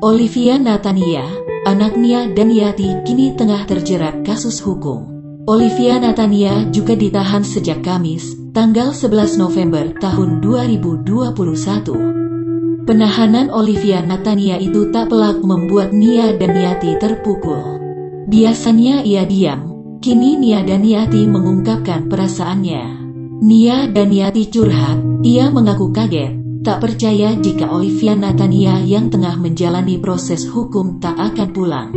Olivia Natania, anak Nia dan Yati, kini tengah terjerat kasus hukum. Olivia Natania juga ditahan sejak Kamis, tanggal 11 November tahun 2021. Penahanan Olivia Natania itu tak pelak membuat Nia dan Yati terpukul. Biasanya ia diam, kini Nia dan Yati mengungkapkan perasaannya. Nia dan Yati curhat, ia mengaku kaget, tak percaya jika Olivia Natania yang tengah menjalani proses hukum tak akan pulang.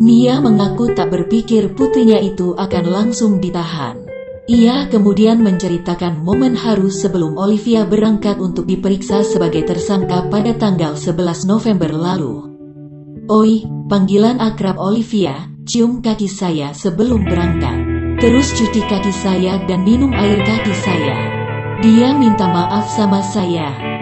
Nia mengaku tak berpikir putrinya itu akan langsung ditahan. Ia kemudian menceritakan momen haru sebelum Olivia berangkat untuk diperiksa sebagai tersangka pada tanggal 11 November lalu. "Oi," panggilan akrab Olivia, "cium kaki saya sebelum berangkat. Terus cuci kaki saya dan minum air kaki saya. Dia minta maaf sama saya."